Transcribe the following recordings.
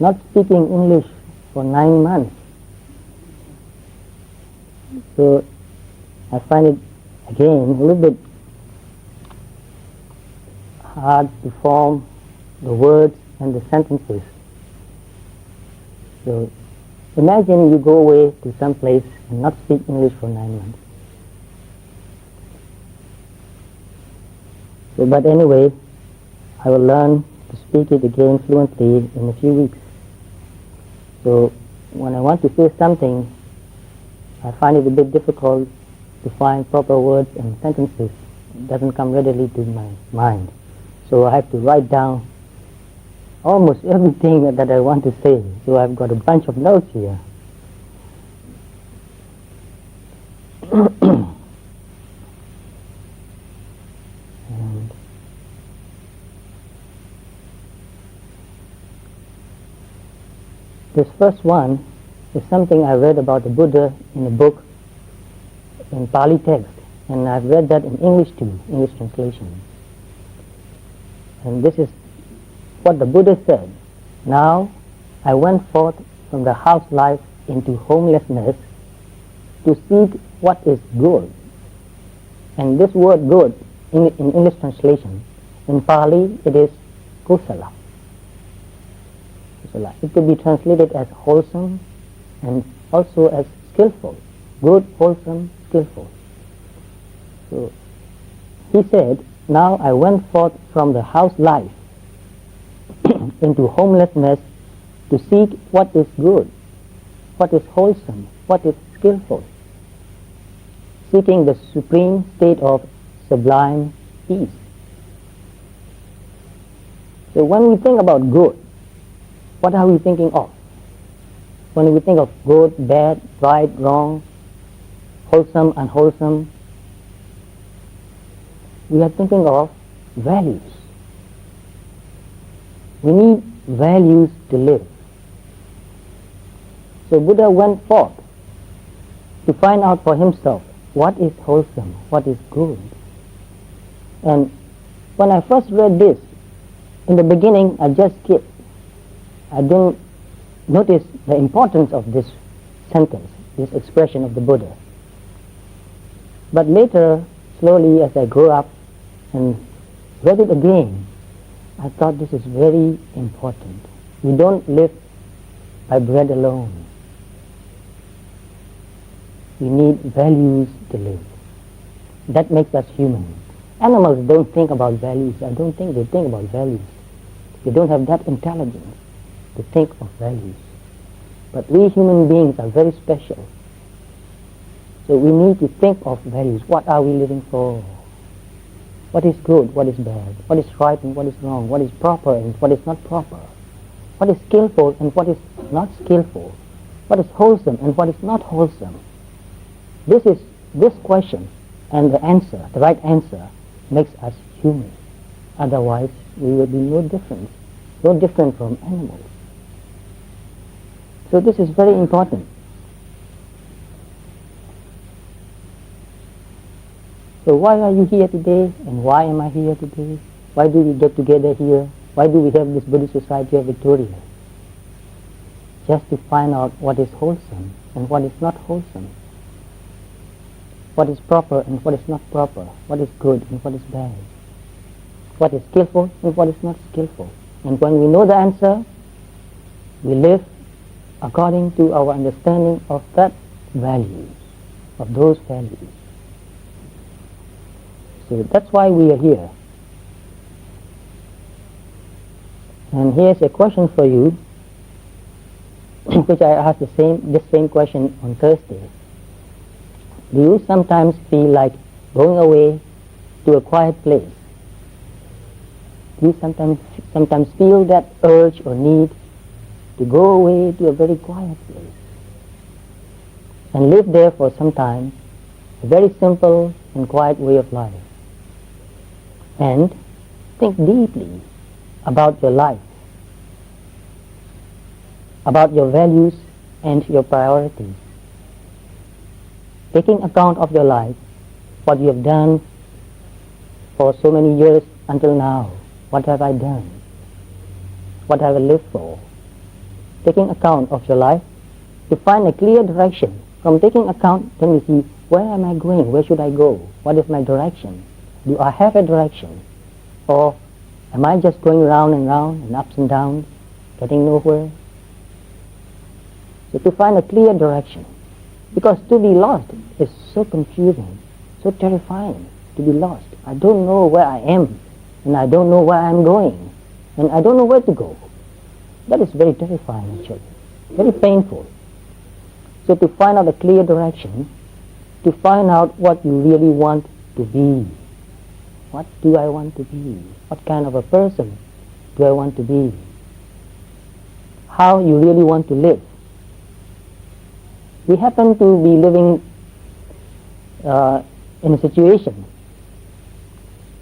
not speaking English for 9 months. So I find it again a little bit hard to form the words and the sentences. So imagine you go away to some place and not speak English for 9 months. So, but anyway, I will learn to speak it again fluently in a few weeks. So when I want to say something, I find it a bit difficult to find proper words and sentences. It doesn't come readily to my mind. So I have to write down almost everything that I want to say. So I've got a bunch of notes here. And this first one is something I read about the Buddha in a book in Pali text, and I've read that in English too, English translation. And this is what the Buddha said. Now I went forth from the house life into homelessness to seek what is good. And this word good in English translation, in Pali it is kusala. It could be translated as wholesome and also as skillful. Good, wholesome, skillful. So he said, now I went forth from the house life into homelessness to seek what is good, what is wholesome, what is skillful, seeking the supreme state of sublime peace. So when we think about good, what are we thinking of? When we think of good, bad, right, wrong, wholesome, unwholesome, we are thinking of values. We need values to live. So Buddha went forth to find out for himself what is wholesome, what is good. And when I first read this, in the beginning I just skipped. I didn't notice the importance of this sentence, this expression of the Buddha. But later, slowly as I grew up and read it again, I thought this is very important. We don't live by bread alone. We need values to live. That makes us human. Animals don't think about values. I don't think they think about values. They don't have that intelligence to think of values. But we human beings are very special. So we need to think of values. What are we living for? What is good, what is bad? What is right and what is wrong? What is proper and what is not proper? What is skillful and what is not skillful? What is wholesome and what is not wholesome? This question and the answer, the right answer, makes us human. Otherwise, we will be no different from animals. So this is very important. So why are you here today, and why am I here today? Why do we get together here? Why do we have this Buddhist Society of Victoria? Just to find out what is wholesome and what is not wholesome. What is proper and what is not proper. What is good and what is bad. What is skillful and what is not skillful. And when we know the answer, we live according to our understanding of that values, of those values. So that's why we are here. And here's a question for you, which I asked this same question on Thursday. Do you sometimes feel like going away to a quiet place? Do you sometimes feel that urge or need to go away to a very quiet place and live there for some time, a very simple and quiet way of life, and think deeply about your life, about your values and your priorities, taking account of your life, what you have done for so many years until now. What have I done? What have I lived for? taking account of your life, to find a clear direction. From taking account, then you see, where am I going? Where should I go? What is my direction? Do I have a direction? Or am I just going round and ups and downs, getting nowhere? So to find a clear direction. Because to be lost is so confusing, so terrifying to be lost. I don't know where I am, and I don't know where I'm going, and I don't know where to go. That is very terrifying actually, very painful. So to find out a clear direction, to find out what you really want to be. What do I want to be? What kind of a person do I want to be? How you really want to live. We happen to be living in a situation.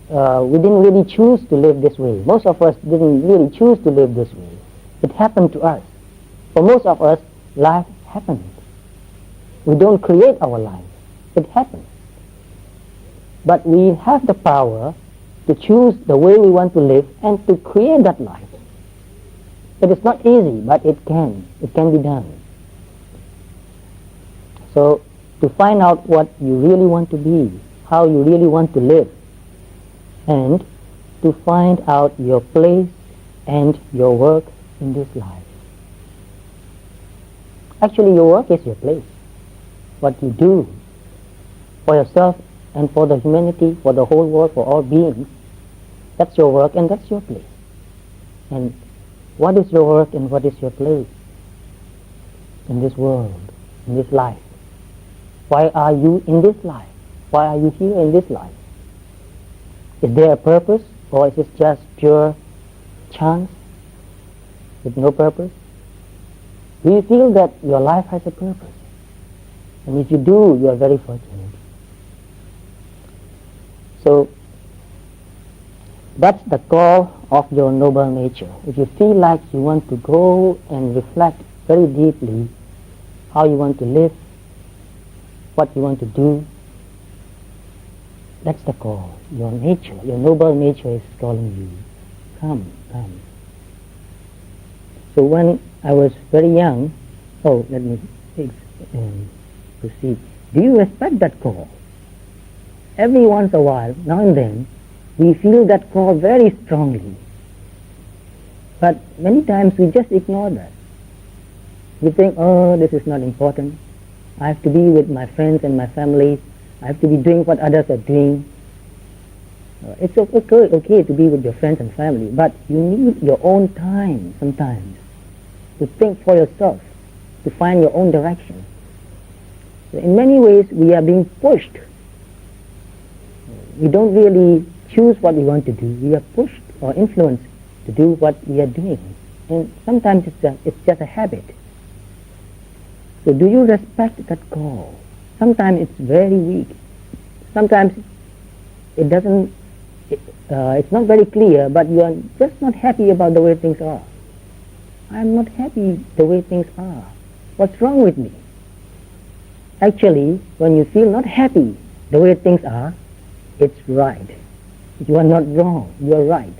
We didn't really choose to live this way. Most of us didn't really choose to live this way. It happened to us. For most of us, life happened. We don't create our life. It happens. But we have the power to choose the way we want to live and to create that life. It is not easy, but it can be done. So, to find out what you really want to be, how you really want to live, and to find out your place and your work in this life. Actually, your work is your place. What you do for yourself and for the humanity, for the whole world, for all beings, that's your work and that's your place. And what is your work and what is your place in this world, in this life? Why are you in this life? Why are you here in this life? Is there a purpose, or is it just pure chance with no purpose? Do you feel that your life has a purpose? And if you do, you are very fortunate. So, that's the call of your noble nature. If you feel like you want to go and reflect very deeply how you want to live, what you want to do, that's the call. Your nature, your noble nature is calling you. Come, come. So when I was very young, let me proceed. Do you respect that call? Every once in a while, now and then, we feel that call very strongly. But many times we just ignore that. We think, this is not important. I have to be with my friends and my family. I have to be doing what others are doing. It's okay to be with your friends and family, but you need your own time sometimes to think for yourself, to find your own direction. So in many ways, we are being pushed. We don't really choose what we want to do. We are pushed or influenced to do what we are doing. And sometimes it's just a habit. So do you respect that call? Sometimes it's very weak. Sometimes it's not very clear, but you are just not happy about the way things are. I'm not happy the way things are. What's wrong with me? Actually, when you feel not happy the way things are, it's right. You are not wrong. You are right.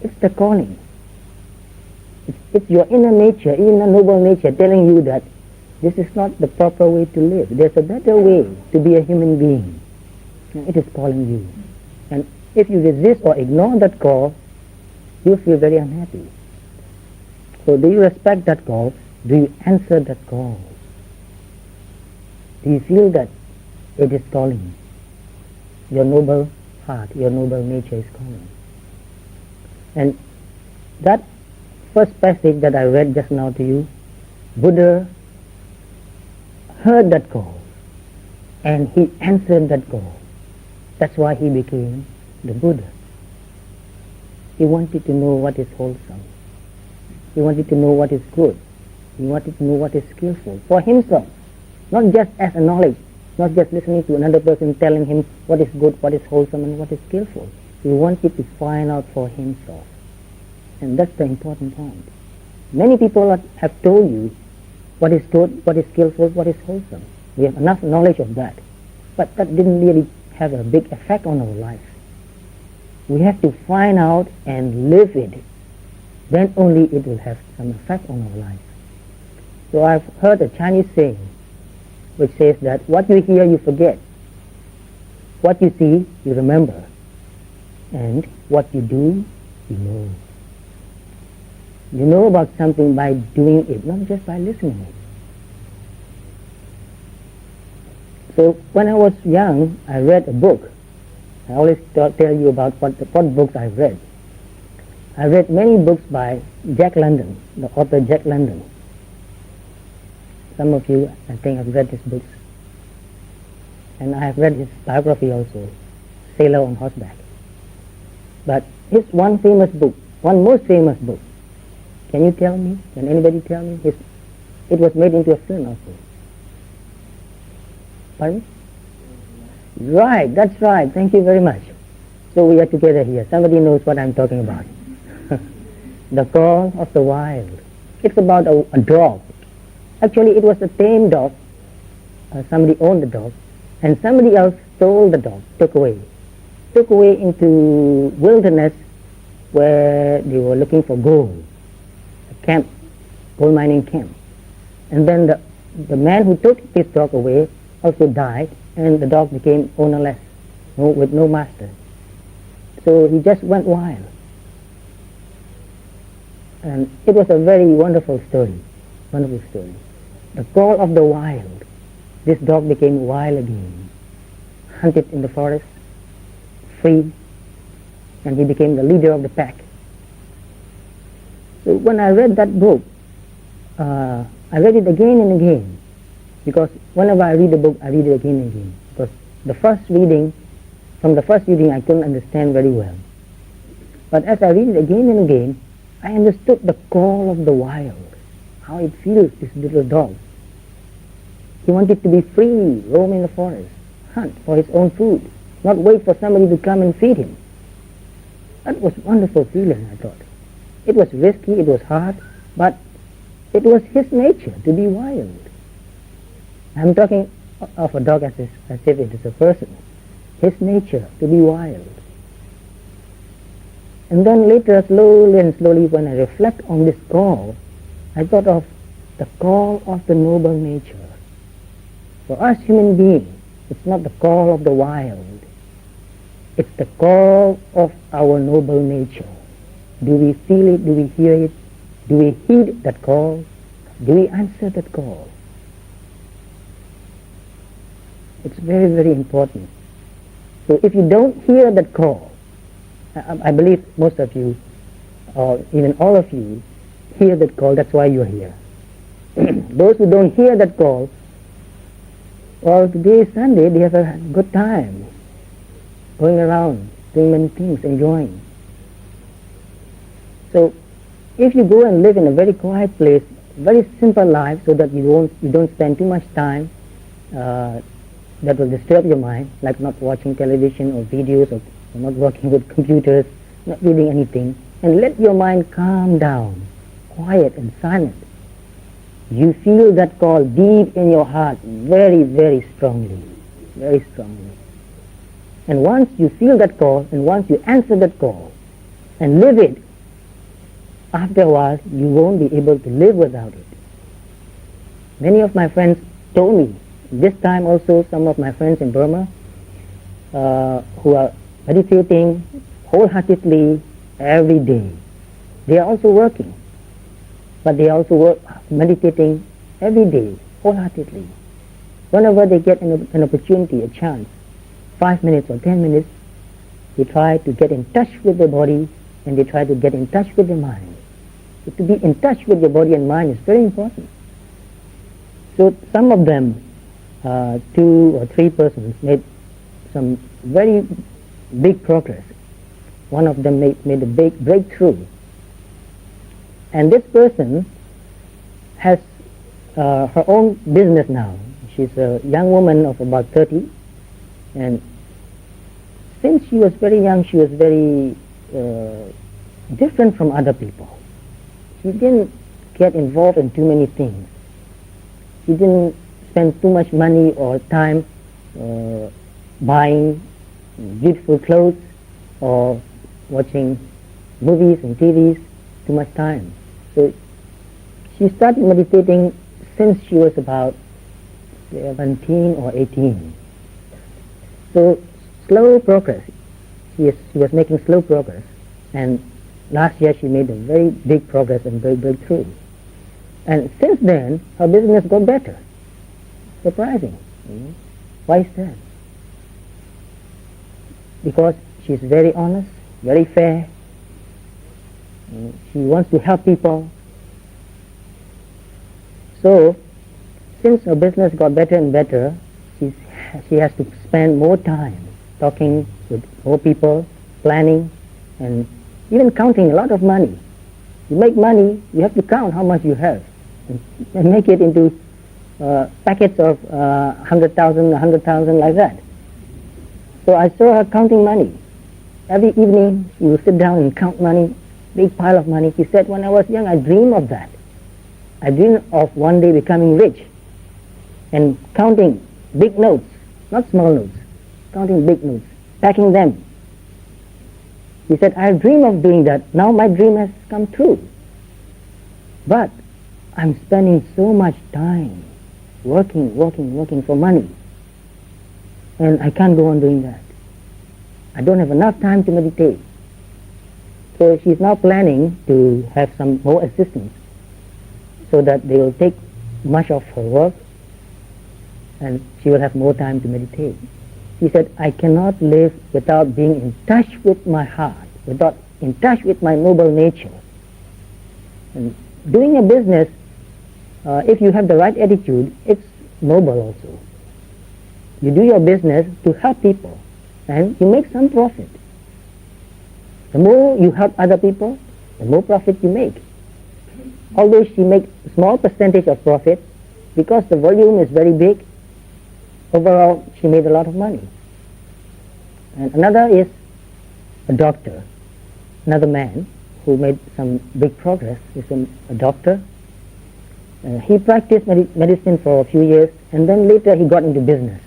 It's the calling. It's your inner nature, inner noble nature telling you that this is not the proper way to live. There's a better way to be a human being. And it is calling you. And if you resist or ignore that call, you feel very unhappy. So do you respect that call? Do you answer that call? Do you feel that it is calling? Your noble heart, your noble nature is calling. And that first passage that I read just now to you, Buddha heard that call and he answered that call. That's why he became the Buddha. He wanted to know what is wholesome. He wanted to know what is good. He wanted to know what is skillful for himself, not just as a knowledge, not just listening to another person telling him what is good, what is wholesome, and what is skillful. He wanted to find out for himself. And that's the important point. Many people have told you what is good, what is skillful, what is wholesome. We have enough knowledge of that. But that didn't really have a big effect on our life. We have to find out and live it. then only it will have some effect on our life. So I've heard a Chinese saying which says that what you hear you forget, what you see you remember, and what you do you know. You know about something by doing it, not just by listening it. So when I was young, I read a book. I always tell you about what books I've read. I read many books by Jack London, the author Jack London. Some of you, I think, have read his books. And I have read his biography also, Sailor on Horseback. But his one most famous book, can you tell me? Can anybody tell me? It was made into a film also. Pardon? Right, that's right. Thank you very much. So we are together here. Somebody knows what I'm talking about. The Call of the Wild. It's about a dog. Actually, it was a tame dog. Somebody owned the dog, and somebody else stole the dog, took away into wilderness where they were looking for gold, a camp, gold mining camp. And then the man who took this dog away also died, and the dog became ownerless, with no master. So he just went wild. And it was a very wonderful story. The Call of the Wild. This dog became wild again, hunted in the forest, free, and he became the leader of the pack. So when I read that book, I read it again and again, because whenever I read a book, I read it again and again. Because from the first reading, I couldn't understand very well. But as I read it again and again, I understood the call of the wild, how it feels, this little dog. He wanted to be free, roam in the forest, hunt for his own food, not wait for somebody to come and feed him. That was a wonderful feeling, I thought. It was risky, it was hard, but it was his nature to be wild. I'm talking of a dog as if it is a person. His nature to be wild. And then later, slowly, when I reflect on this call, I thought of the call of the noble nature. For us human beings, it's not the call of the wild. It's the call of our noble nature. Do we feel it? Do we hear it? Do we heed that call? Do we answer that call? It's very, very important. So if you don't hear that call, I believe most of you, or even all of you, hear that call. That's why you're here. Those who don't hear that call, well, today is Sunday, they have a good time going around, doing many things, enjoying. So if you go and live in a very quiet place, very simple life, so that you don't spend too much time that will disturb your mind, like not watching television or videos, or not working with computers, not reading anything, and let your mind calm down, quiet and silent. You feel that call deep in your heart very, very strongly, very strongly. And once you feel that call, and once you answer that call, and live it, after a while, you won't be able to live without it. Many of my friends told me, this time also some of my friends in Burma, who are meditating wholeheartedly every day. They are also working, but they also meditating every day, wholeheartedly. Whenever they get an opportunity, a chance, 5 minutes or 10 minutes, they try to get in touch with the body, and they try to get in touch with the mind. So to be in touch with your body and mind is very important. So some of them, 2 or 3 persons, made some very big progress. One of them made a big breakthrough. And this person has her own business now. She's a young woman of about 30, and since she was very young, she was very different from other people. She didn't get involved in too many things. She didn't spend too much money or time buying beautiful clothes or watching movies and TVs. too much time. So she started meditating since she was about 17 or 18. So slow progress. She was making slow progress, and last year she made a very big progress and big breakthrough. And since then, her business got better. Surprising. Why is that? Because she's very honest, very fair. She wants to help people. So, since her business got better and better, she has to spend more time talking with more people, planning, and even counting a lot of money. You make money, you have to count how much you have, and make it into packets of 100,000, 100,000, like that. So I saw her counting money. Every evening, she would sit down and count money, big pile of money. She said, when I was young, I dreamed of that. I dreamed of one day becoming rich and counting big notes, not small notes, counting big notes, packing them. She said, I dream of doing that. Now my dream has come true. But I'm spending so much time working for money. And I can't go on doing that. I don't have enough time to meditate. So she's now planning to have some more assistants so that they will take much of her work and she will have more time to meditate. She said, I cannot live without being in touch with my heart, without in touch with my noble nature. And doing a business, if you have the right attitude, it's noble also. You do your business to help people and you make some profit. The more you help other people, the more profit you make. Although she makes a small percentage of profit, because the volume is very big, overall she made a lot of money. And another is a doctor, another man who made some big progress. He's a doctor. He practiced medicine for a few years, and then later he got into business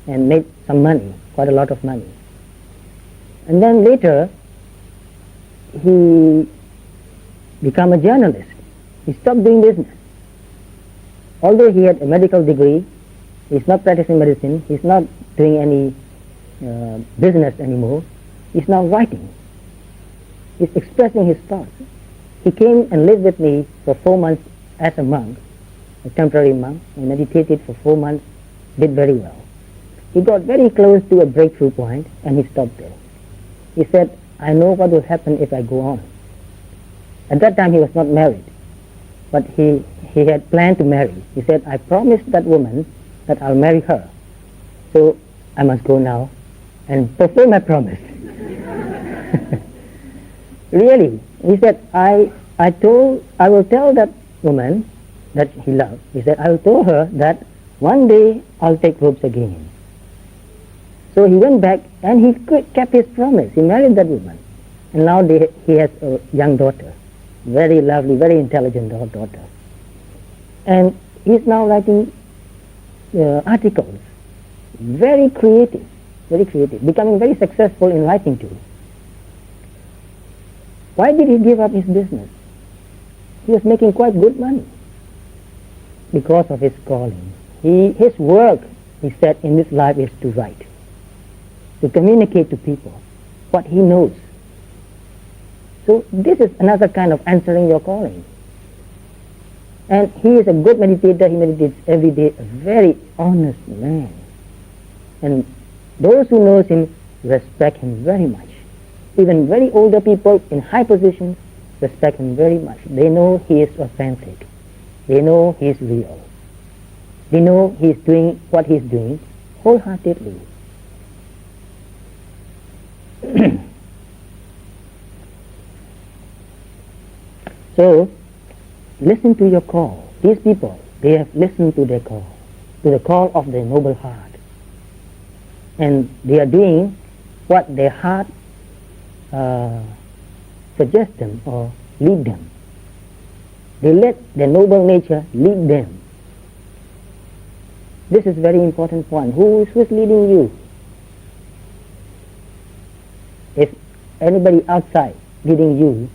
and made some money, quite a lot of money. And then later he became a journalist. He stopped doing business. Although he had a medical degree, he's not practicing medicine, he's not doing any business anymore. He's now writing. He's expressing his thoughts. He came and lived with me for 4 months as a monk, a temporary monk, and meditated for 4 months, did very well. He got very close to a breakthrough point and he stopped there. He said, I know what will happen if I go on. At that time he was not married, but he had planned to marry. He said, I promised that woman that I'll marry her. So I must go now and fulfill my promise. Really, he said, I will tell that woman that he loved. He said, I will tell her that one day I'll take robes again. So he went back and he kept his promise. He married that woman. And now he has a young daughter, very lovely, very intelligent daughter. And he's now writing articles, very creative, becoming very successful in writing too. Why did he give up his business? He was making quite good money because of his calling. His work, he said, in this life is to write, to communicate to people what he knows. So this is another kind of answering your calling. And he is a good meditator. He meditates every day, a very honest man. And those who knows him respect him very much. Even very older people in high positions respect him very much. They know he is authentic. They know he is real. They know he is doing what he is doing wholeheartedly. So, listen to your call. These people, they have listened to their call, to the call of their noble heart. And they are doing what their heart suggests them or lead them. They let their noble nature lead them. This is very important point. Who is leading you? If anybody outside leading you,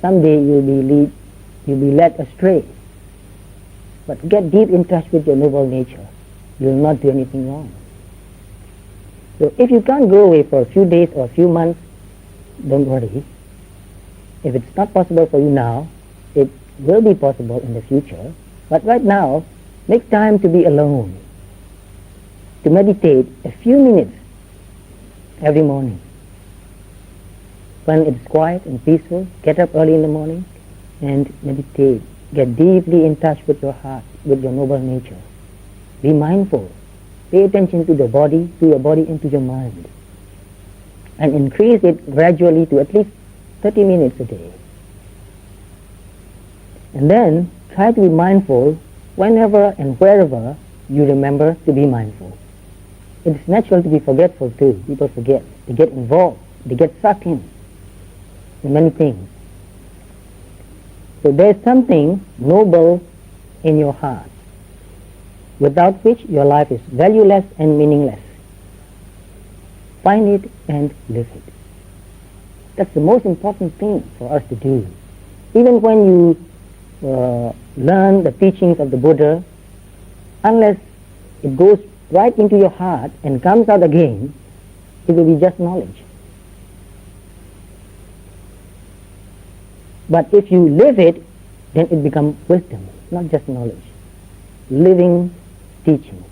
someday you'll be led astray. But get deep in touch with your noble nature. You will not do anything wrong. So if you can't go away for a few days or a few months, don't worry. If it's not possible for you now, it will be possible in the future. But right now, make time to be alone, to meditate a few minutes every morning. When it's quiet and peaceful, get up early in the morning and meditate. Get deeply in touch with your heart, with your noble nature. Be mindful. Pay attention to your body and to your mind. And increase it gradually to at least 30 minutes a day. And then try to be mindful whenever and wherever you remember to be mindful. It's natural to be forgetful too. People forget. They get involved. They get sucked in many things. So there's something noble in your heart, without which your life is valueless and meaningless. Find it and live it. That's the most important thing for us to do. Even when you learn the teachings of the Buddha, unless it goes right into your heart and comes out again, it will be just knowledge. But if you live it, then it becomes wisdom, not just knowledge. Living teaching,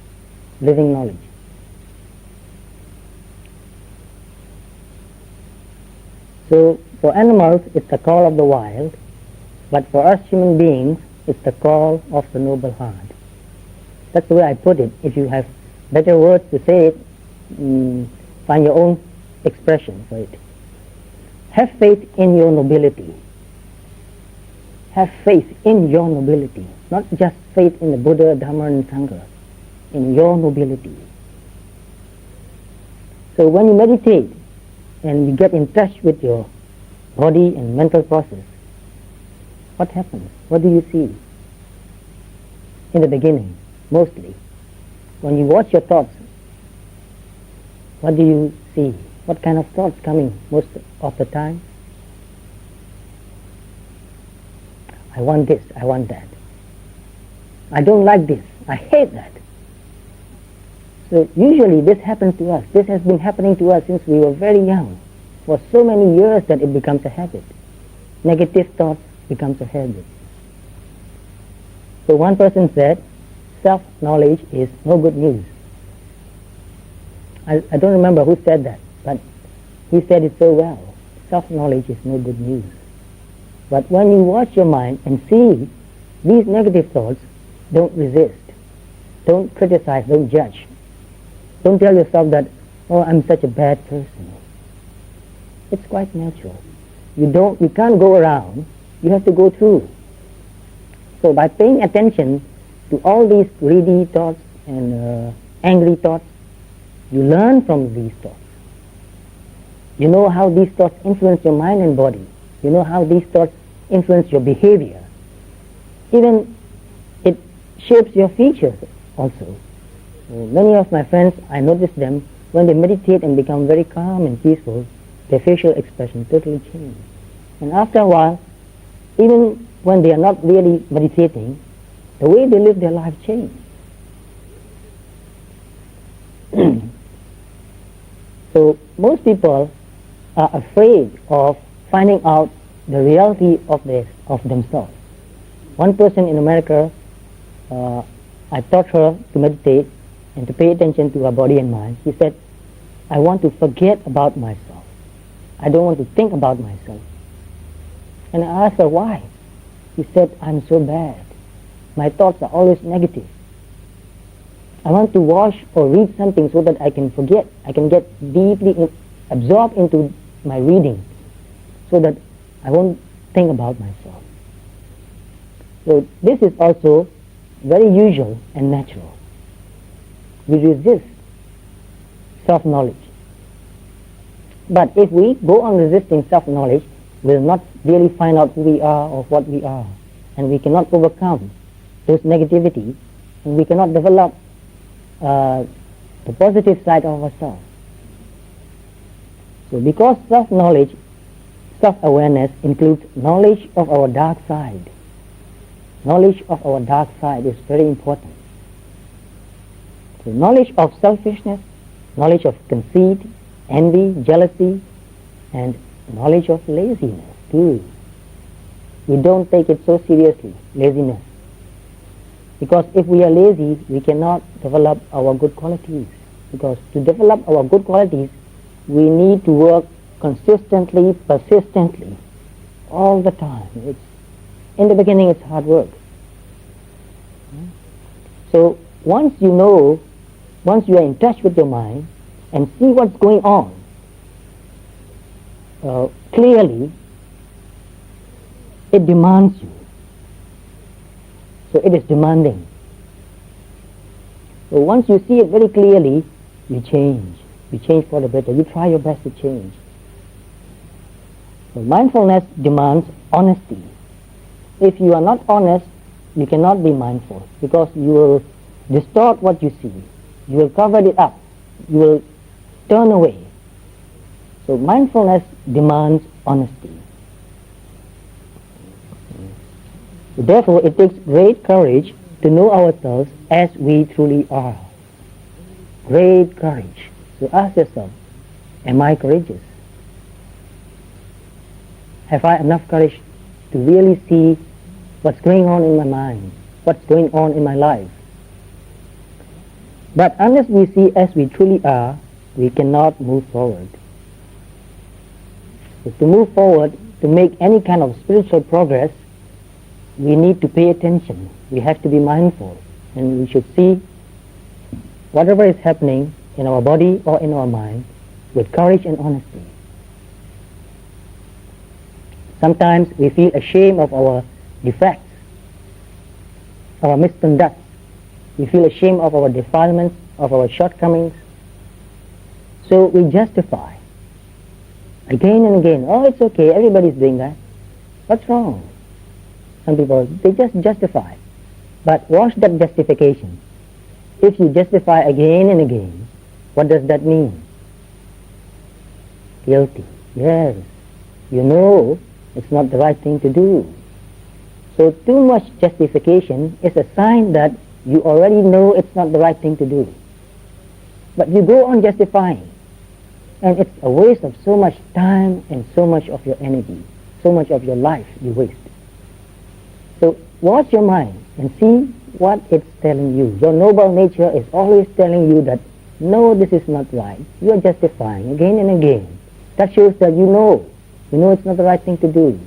living knowledge. So for animals, it's the call of the wild, but for us human beings, it's the call of the noble heart. That's the way I put it. If you have better words to say it, find your own expression for it. Have faith in your nobility. Have faith in your nobility, not just faith in the Buddha, Dhamma and Sangha, in your nobility. So when you meditate and you get in touch with your body and mental process, what happens? What do you see? In the beginning, mostly, when you watch your thoughts, what do you see? What kind of thoughts coming most of the time? I want this, I want that. I don't like this, I hate that. So usually this happens to us. This has been happening to us since we were very young, for so many years that it becomes a habit. Negative thoughts becomes a habit. So one person said, self-knowledge is no good news. I don't remember who said that, but he said it so well. Self-knowledge is no good news. But when you watch your mind and see these negative thoughts, don't resist. Don't criticize, don't judge. Don't tell yourself that, oh, I'm such a bad person. It's quite natural. You can't go around, you have to go through. So by paying attention to all these greedy thoughts and angry thoughts, you learn from these thoughts. You know how these thoughts influence your mind and body. You know how these thoughts influence your behavior. Even it shapes your features also. Many of my friends, I notice them, when they meditate and become very calm and peaceful, their facial expression totally changes. And after a while, even when they are not really meditating, the way they live their life changes. So most people are afraid of finding out the reality of themselves. One person in America, I taught her to meditate and to pay attention to her body and mind. She said, I want to forget about myself. I don't want to think about myself. And I asked her why. She said, I'm so bad. My thoughts are always negative. I want to watch or read something so that I can forget. I can get deeply absorbed into my reading so that I won't think about myself. So this is also very usual and natural. We resist self-knowledge. But if we go on resisting self-knowledge, we will not really find out who we are or what we are. And we cannot overcome those negativity, and we cannot develop the positive side of ourselves. So because self-awareness includes knowledge of our dark side. Knowledge of our dark side is very important. So knowledge of selfishness, knowledge of conceit, envy, jealousy, and knowledge of laziness too. We don't take it so seriously, laziness. Because if we are lazy, we cannot develop our good qualities. Because to develop our good qualities, we need to work consistently, persistently, all the time. In the beginning, it's hard work. So once you know, once you are in touch with your mind and see what's going on clearly, it demands you. So it is demanding. So once you see it very clearly, you change. You change for the better. You try your best to change. So mindfulness demands honesty. If you are not honest, you cannot be mindful, because you will distort what you see. You will cover it up. You will turn away. So mindfulness demands honesty. Therefore, it takes great courage to know ourselves as we truly are. Great courage. So ask yourself, am I courageous? Have I enough courage to really see what's going on in my mind, what's going on in my life? But unless we see as we truly are, we cannot move forward. So to move forward, to make any kind of spiritual progress, we need to pay attention. We have to be mindful, and we should see whatever is happening in our body or in our mind with courage and honesty. Sometimes we feel ashamed of our defects, our misconduct. We feel ashamed of our defilements, of our shortcomings. So we justify again and again. Oh, it's okay, everybody's doing that. What's wrong? Some people, they just justify. But watch that justification. If you justify again and again, what does that mean? Guilty. Yes. You know it's not the right thing to do. So too much justification is a sign that you already know it's not the right thing to do. But you go on justifying. And it's a waste of so much time and so much of your energy, so much of your life you waste. So watch your mind and see what it's telling you. Your noble nature is always telling you that, no, this is not right. You are justifying again and again. That shows that you know it's not the right thing to do.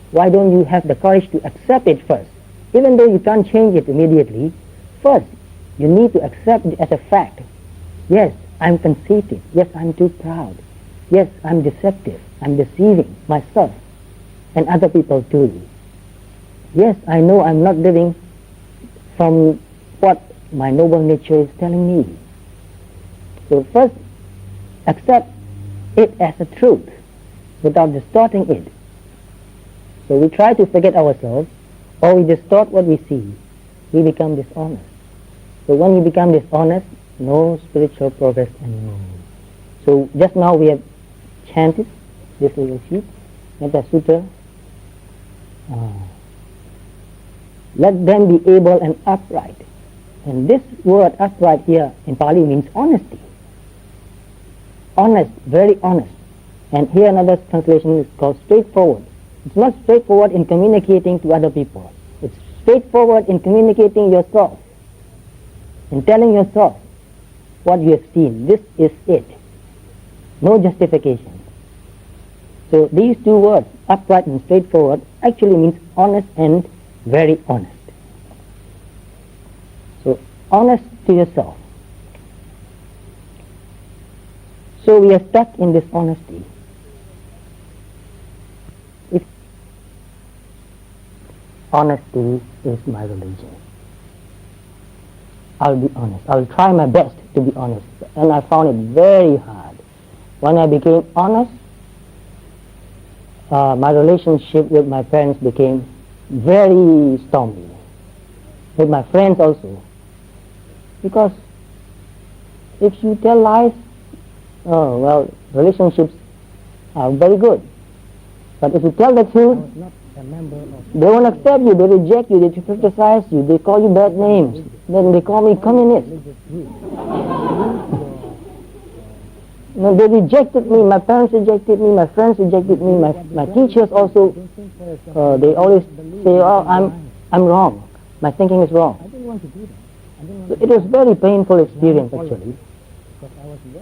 Why don't you have the courage to accept it first? Even though you can't change it immediately, first you need to accept it as a fact. Yes, I'm conceited. Yes, I'm too proud. Yes, I'm deceptive. I'm deceiving myself and other people too. Yes, I know I'm not living from what my noble nature is telling me. So first, accept it as a truth without distorting it. So we try to forget ourselves, or we distort what we see. We become dishonest. So when you become dishonest, no spiritual progress anymore. So just now we have chanted this little sheet, Metta Sutra. Let them be able and upright. And this word upright here in Pali means honesty. Honest, very honest. And here another translation is called straightforward. It's not straightforward in communicating to other people. It's straightforward in communicating yourself, in telling yourself what you have seen. This is it. No justification. So these two words, upright and straightforward, actually means honest and very honest. So honest to yourself. So we are stuck in this honesty. Honesty is my religion. I'll be honest. I'll try my best to be honest. And I found it very hard. When I became honest, my relationship with my parents became very stormy. With my friends also. Because if you tell lies, relationships are very good. But if you tell the truth, they won't accept you, they reject you, they criticize you, they call you bad names. Then they call me communist. No, they rejected me, my parents rejected me, my friends rejected me, my teachers also, they always say, oh, I'm wrong, my thinking is wrong. So it was very painful experience actually.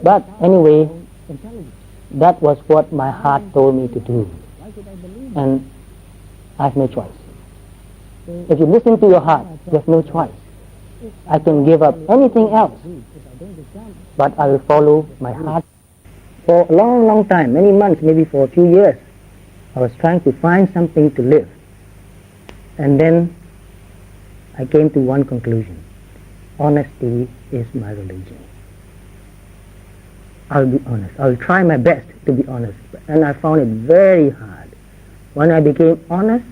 But anyway, that was what my heart told me to do. And I have no choice. If you listen to your heart, you have no choice. I can give up anything else, but I will follow my heart. For a long, long time, many months, maybe for a few years, I was trying to find something to live. And then I came to one conclusion. Honesty is my religion. I'll be honest. I'll try my best to be honest. And I found it very hard. When I became honest,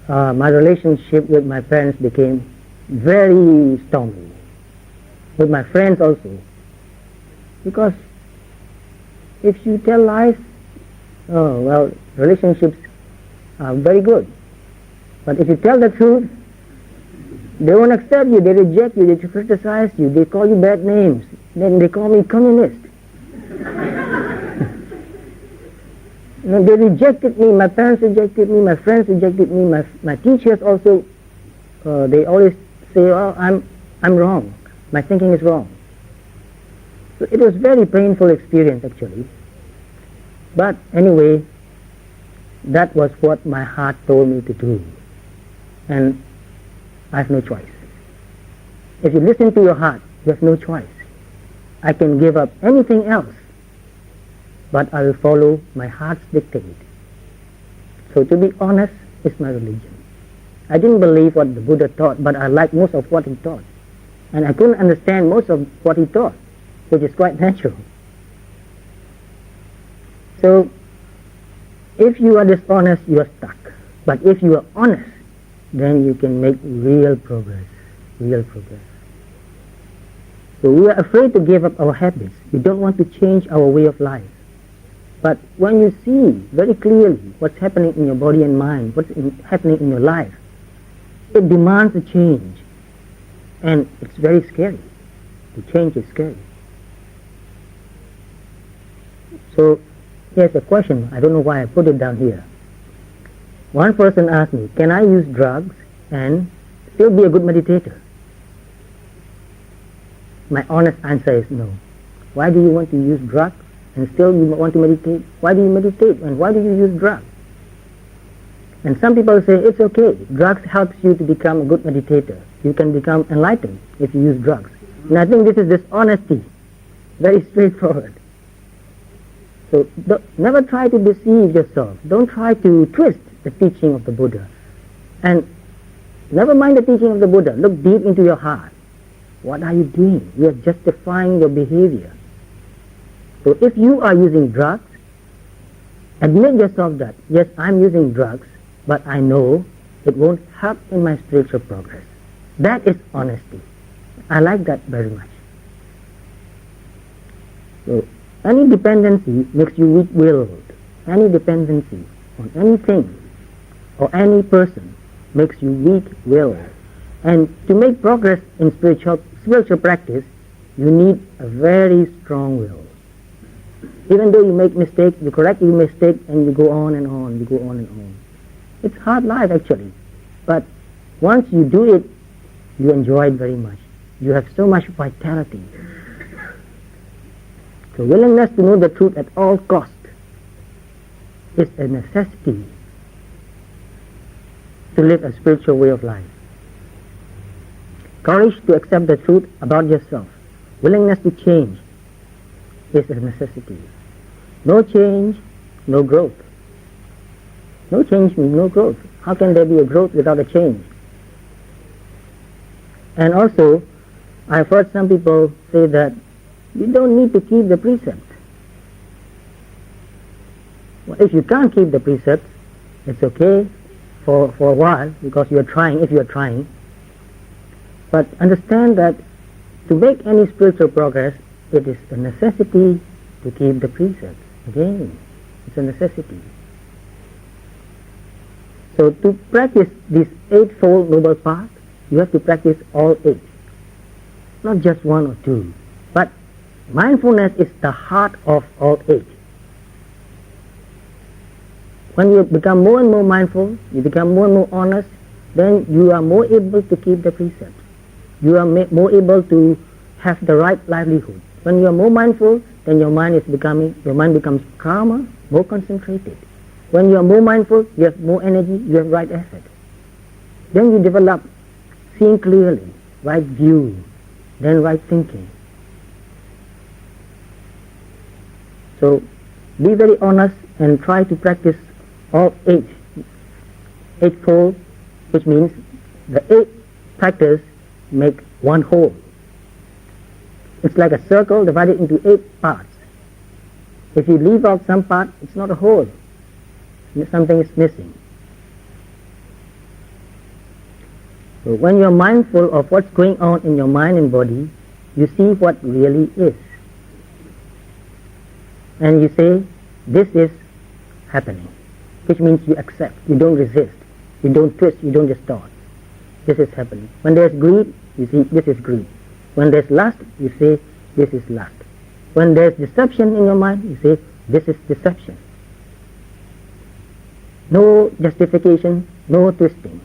my relationship with my parents became very stormy. With my friends also. Because if you tell lies, relationships are very good. But if you tell the truth, they won't accept you, they reject you, they criticize you, they call you bad names. Then they call me communist. No, they rejected me, my parents rejected me, my friends rejected me, my teachers also, they always say, oh, I'm wrong, my thinking is wrong. So it was very painful experience actually. But anyway, that was what my heart told me to do. And I have no choice. If you listen to your heart, you have no choice. I can give up anything else, but I will follow my heart's dictate. So to be honest is my religion. I didn't believe what the Buddha taught, but I liked most of what he taught. And I couldn't understand most of what he taught, which is quite natural. So, if you are dishonest, you are stuck. But if you are honest, then you can make real progress. Real progress. So we are afraid to give up our habits. We don't want to change our way of life. But when you see very clearly what's happening in your body and mind, what's happening in your life, it demands a change. And it's very scary. The change is scary. So here's a question. I don't know why I put it down here. One person asked me, can I use drugs and still be a good meditator? My honest answer is no. Why do you want to use drugs and still you want to meditate? Why do you meditate and why do you use drugs? And some people say it's okay. Drugs helps you to become a good meditator. You can become enlightened if you use drugs. And I think this is dishonesty. Very straightforward. So never try to deceive yourself. Don't try to twist the teaching of the Buddha. And never mind the teaching of the Buddha. Look deep into your heart. What are you doing? You are justifying your behavior. So if you are using drugs, admit yourself that, yes, I'm using drugs, but I know it won't help in my spiritual progress. That is honesty. I like that very much. So any dependency makes you weak-willed. Any dependency on anything or any person makes you weak-willed. And to make progress in spiritual practice, you need a very strong will. Even though you make mistakes, you correct your mistake and you go on and on, you go on and on. It's hard life actually. But once you do it, you enjoy it very much. You have so much vitality. So willingness to know the truth at all costs is a necessity to live a spiritual way of life. Courage to accept the truth about yourself, willingness to change is a necessity. No change, no growth. No change means no growth. How can there be a growth without a change? And also, I've heard some people say that you don't need to keep the precepts. Well, if you can't keep the precepts, it's okay for a while because you are trying, if you are trying. But understand that to make any spiritual progress, it is a necessity to keep the precepts. Again, It's a necessity. So to practice this eightfold noble path, you have to practice all eight, not just one or two. But mindfulness is the heart of all eight. When you become more and more mindful, you become more and more honest, then you are more able to keep the precepts. You are more able to have the right livelihood. When you are more mindful, then your mind becomes calmer, more concentrated. When you are more mindful, you have more energy, you have right effort. Then you develop seeing clearly, right view, then right thinking. So be very honest and try to practice all eightfold, which means the eight practice make one whole. It's like a circle divided into 8 parts. If you leave out some part, it's not a whole. Something is missing. So when you're mindful of what's going on in your mind and body, you see what really is. And you say, this is happening, which means you accept, you don't resist, you don't twist, you don't distort. This is happening. When there's greed, you see, this is greed. When there's lust, you say, this is lust. When there's deception in your mind, you say, this is deception. No justification, no twisting.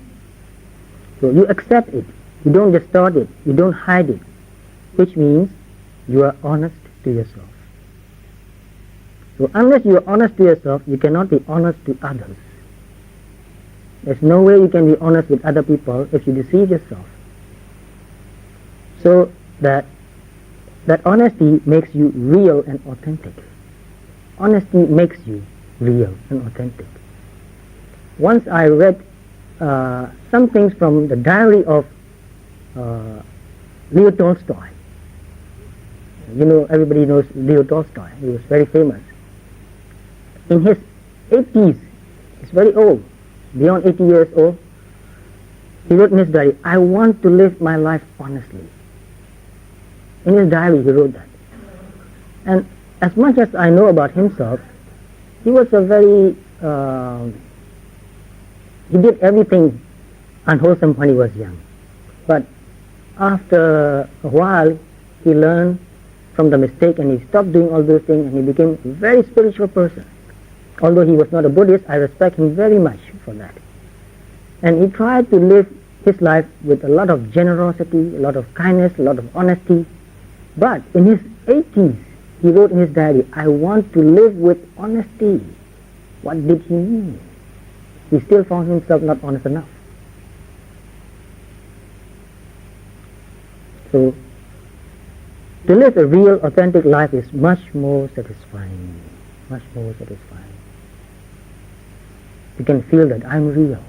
So you accept it, you don't distort it, you don't hide it, which means you are honest to yourself. So unless you are honest to yourself, you cannot be honest to others. There's no way you can be honest with other people if you deceive yourself. So that honesty makes you real and authentic. Honesty makes you real and authentic. Once I read some things from the diary of Leo Tolstoy. You know, everybody knows Leo Tolstoy. He was very famous. In his 80s, he's very old, beyond 80 years old, he wrote in his diary, I want to live my life honestly. In his diary he wrote that. And as much as I know about himself, he was a very, he did everything unwholesome when he was young. But after a while, he learned from the mistake and he stopped doing all those things and he became a very spiritual person. Although he was not a Buddhist, I respect him very much for that. And he tried to live his life with a lot of generosity, a lot of kindness, a lot of honesty. But in his 80s, he wrote in his diary, I want to live with honesty. What did he mean? He still found himself not honest enough. So, to live a real, authentic life is much more satisfying. Much more satisfying. You can feel that I'm real.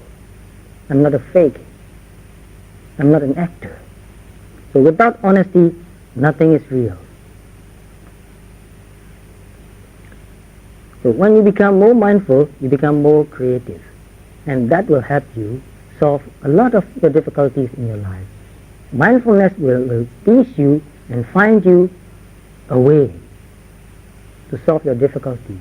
I'm not a fake. I'm not an actor. So without honesty, nothing is real. So when you become more mindful, you become more creative. And that will help you solve a lot of the difficulties in your life. Mindfulness will teach you and find you a way to solve your difficulties.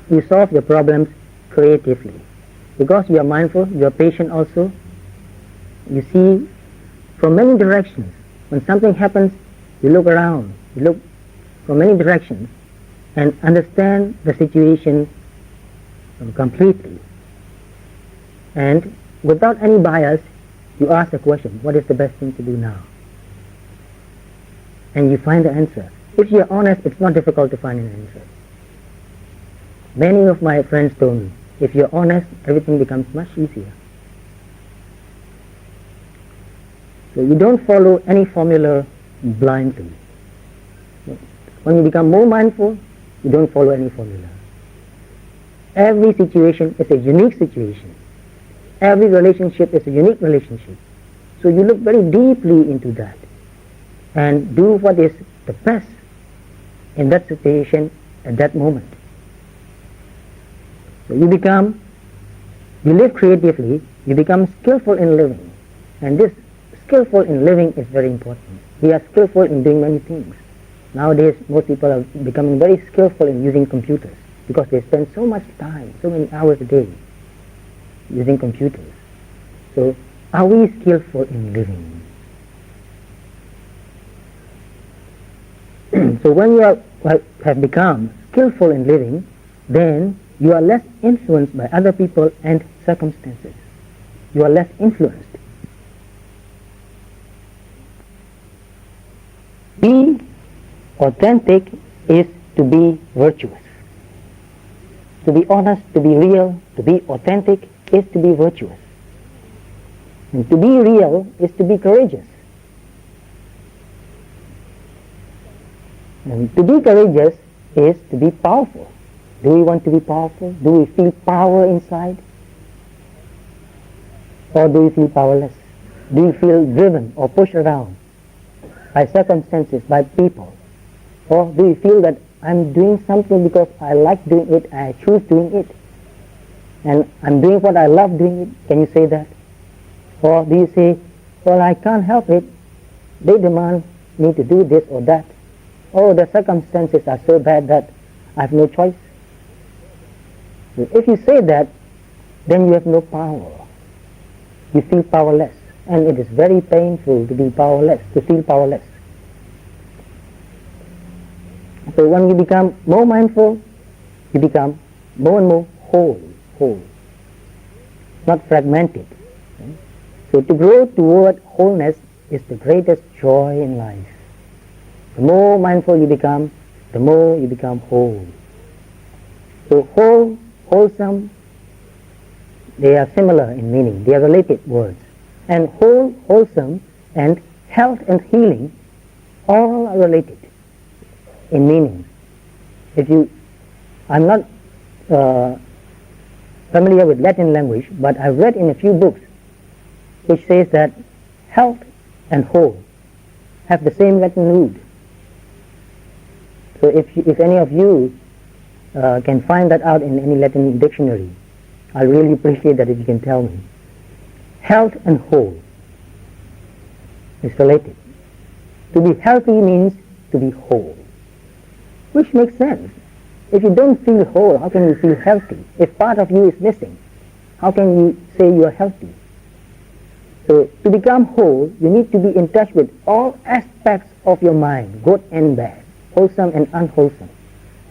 You solve your problems creatively. Because you are mindful, you are patient also. You see from many directions. When something happens, you look around, you look from many directions and understand the situation completely. And without any bias, you ask the question, what is the best thing to do now? And you find the answer. If you are honest, it's not difficult to find an answer. Many of my friends told me, if you are honest, everything becomes much easier. So you don't follow any formula blindly. When you become more mindful, you don't follow any formula. Every situation is a unique situation. Every relationship is a unique relationship. So you look very deeply into that and do what is the best in that situation at that moment. So you live creatively, you become skillful in living. And this skillful in living is very important. We are skillful in doing many things. Nowadays, most people are becoming very skillful in using computers because they spend so much time, so many hours a day using computers. So, are we skillful in living? So when you have become skillful in living, then you are less influenced by other people and circumstances. You are less influenced. Be authentic is to be virtuous. To be honest, to be real, to be authentic is to be virtuous. And to be real is to be courageous. And to be courageous is to be powerful. Do we want to be powerful? Do we feel power inside? Or do we feel powerless? Do you feel driven or pushed around by circumstances, by people? Or do you feel that I'm doing something because I like doing it, I choose doing it, and I'm doing what I love doing it? Can you say that? Or do you say, well, I can't help it, they demand me to do this or that. Oh, the circumstances are so bad that I have no choice. If you say that, then you have no power. You feel powerless. And it is very painful to be powerless, to feel powerless. So when you become more mindful, you become more and more whole, not fragmented. So to grow toward wholeness is the greatest joy in life. The more mindful you become, the more you become whole. So whole, wholesome, they are similar in meaning. They are related words. And whole, wholesome, and health and healing all are related in meaning. I'm not familiar with Latin language, but I've read in a few books which says that health and whole have the same Latin root. So if any of you can find that out in any Latin dictionary, I'll really appreciate that if you can tell me. Health and whole is related. To be healthy means to be whole, which makes sense. If you don't feel whole, how can you feel healthy? If part of you is missing, how can you say you are healthy? So to become whole, you need to be in touch with all aspects of your mind, good and bad, wholesome and unwholesome.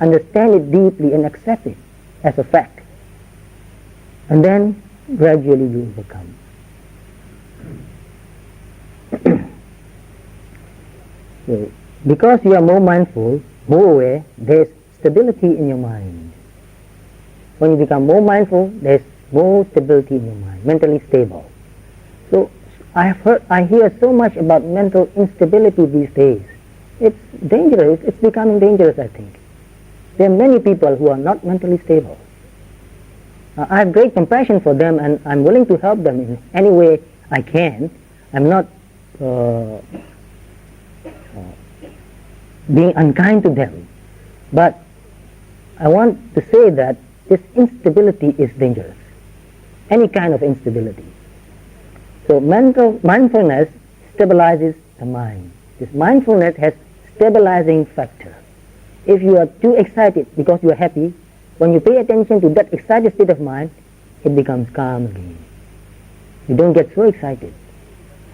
Understand it deeply and accept it as a fact. And then gradually you overcome. So, because you are more mindful, more aware, there is stability in your mind. When you become more mindful, there is more stability in your mind, mentally stable. So I hear so much about mental instability these days. It's dangerous. It's becoming dangerous, I think. There are many people who are not mentally stable. I have great compassion for them, and I'm willing to help them in any way I can. I'm not being unkind to them. But I want to say that this instability is dangerous. Any kind of instability. So mindfulness stabilizes the mind. This mindfulness has stabilizing factor. If you are too excited because you are happy, when you pay attention to that excited state of mind, it becomes calm again. You don't get so excited.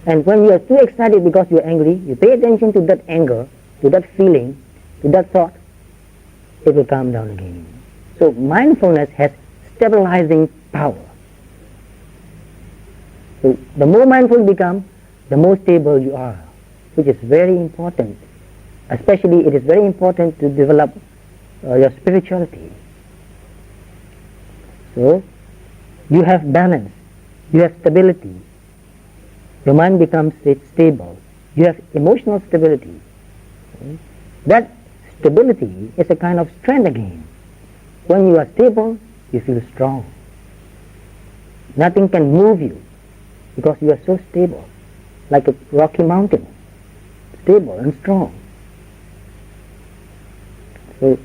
And when you are too excited because you are angry, you pay attention to that anger, to that feeling, to that thought, it will calm down again. So mindfulness has stabilizing power. So the more mindful you become, the more stable you are, which is very important. Especially it is very important to develop your spirituality. So you have balance, you have stability, your mind becomes stable, you have emotional stability. Okay? That stability is a kind of strength again. When you are stable, you feel strong. Nothing can move you because you are so stable, like a rocky mountain, stable and strong. So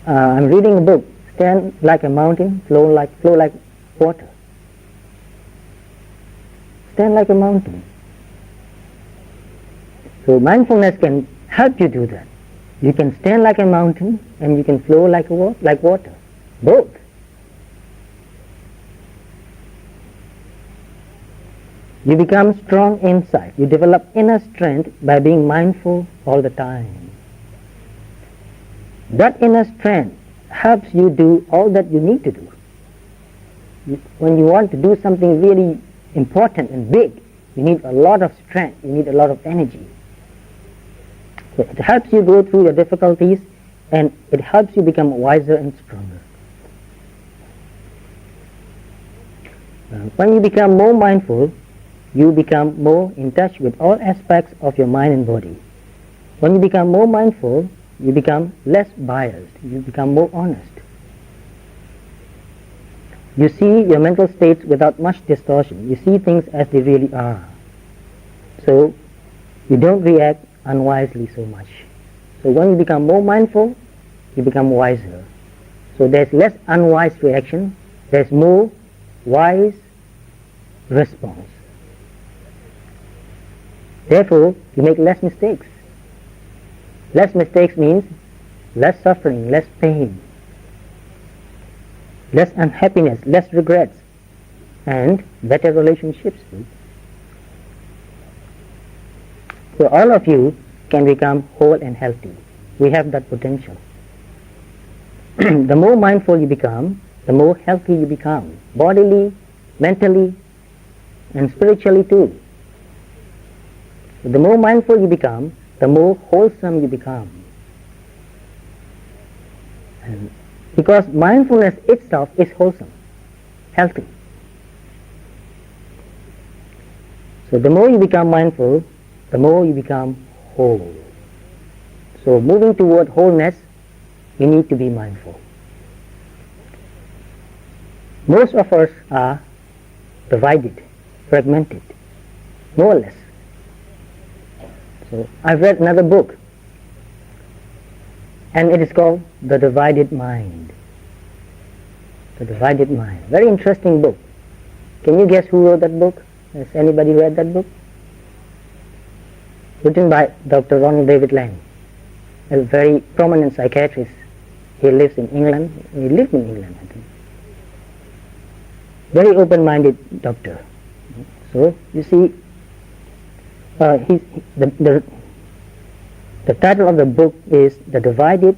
I'm reading a book, Stand Like a Mountain, Flow like Water. Stand like a mountain. So mindfulness can help you do that. You can stand like a mountain and you can flow like water. Both. You become strong inside. You develop inner strength by being mindful all the time. That inner strength helps you do all that you need to do. When you want to do something really important and big, you need a lot of strength, you need a lot of energy. So it helps you go through your difficulties and it helps you become wiser and stronger. When you become more mindful, you become more in touch with all aspects of your mind and body. When you become more mindful, you become less biased, you become more honest. You see your mental states without much distortion. You see things as they really are. So you don't react unwisely so much. So when you become more mindful, you become wiser. So there's less unwise reaction, there's more wise response. Therefore, you make less mistakes. Less mistakes means less suffering, less pain, less unhappiness, less regrets, and better relationships too. So all of you can become whole and healthy. We have that potential. The more mindful you become, the more healthy you become, bodily, mentally, and spiritually too. So the more mindful you become, the more wholesome you become. And because mindfulness itself is wholesome, healthy. So the more you become mindful, the more you become whole. So moving toward wholeness, we need to be mindful. Most of us are divided, fragmented, more or less. So I've read another book, and it is called The Divided Mind. The Divided Mind. Very interesting book. Can you guess who wrote that book? Has anybody read that book? Written by Dr. Ronald David Lang, a very prominent psychiatrist. He lives in England. He lived in England, I think. Very open-minded doctor. So you see, the title of the book is The Divided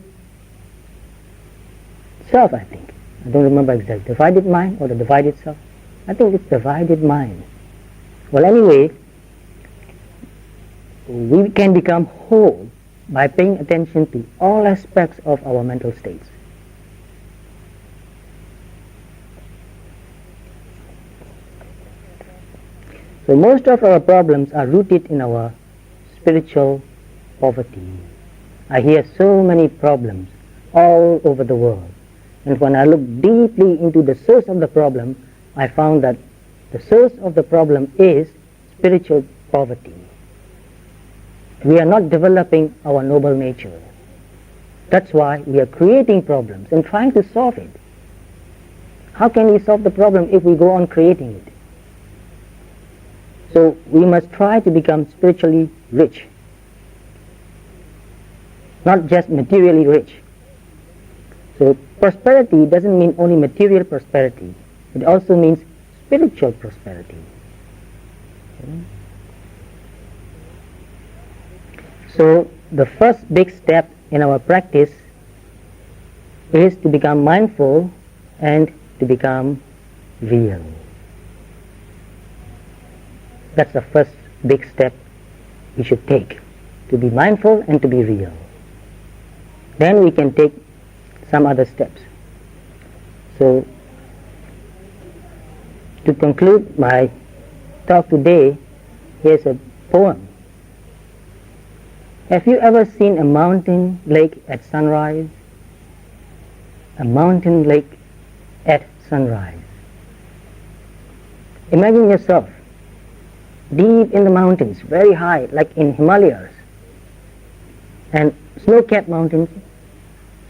Self, I think. I don't remember exactly. Divided Mind or The Divided Self? I think it's Divided Mind. Well, anyway, we can become whole by paying attention to all aspects of our mental states. So most of our problems are rooted in our spiritual poverty. I hear so many problems all over the world. And when I look deeply into the source of the problem, I found that the source of the problem is spiritual poverty. We are not developing our noble nature. That's why we are creating problems and trying to solve it. How can we solve the problem if we go on creating it? So we must try to become spiritually rich, not just materially rich. So prosperity doesn't mean only material prosperity. It also means spiritual prosperity. Okay? So the first big step in our practice is to become mindful and to become real. That's the first big step we should take, to be mindful and to be real. Then we can take some other steps. So, to conclude my talk today, here's a poem. Have you ever seen a mountain lake at sunrise? A mountain lake at sunrise. Imagine yourself deep in the mountains, very high, like in Himalayas, and snow-capped mountains,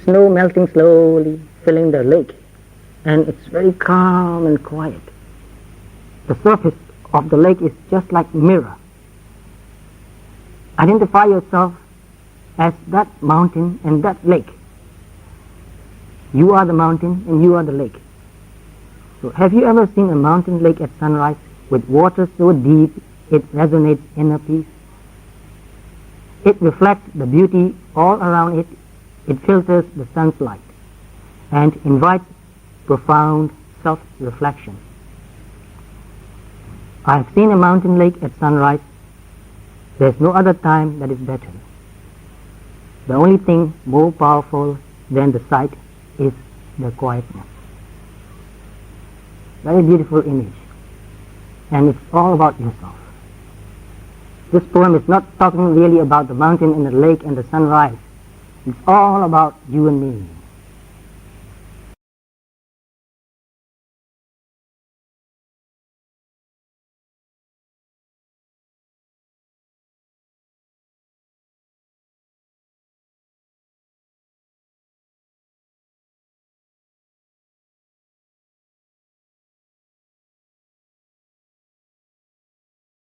snow melting slowly, filling the lake, and it's very calm and quiet. The surface of the lake is just like a mirror. Identify yourself as that mountain and that lake. You are the mountain and you are the lake. So have you ever seen a mountain lake at sunrise with water so deep it resonates inner peace? It reflects the beauty all around it. It filters the sun's light and invites profound self-reflection. I have seen a mountain lake at sunrise. There is no other time that is better. The only thing more powerful than the sight is the quietness. Very beautiful image. And it's all about yourself. This poem is not talking really about the mountain and the lake and the sunrise. It's all about you and me.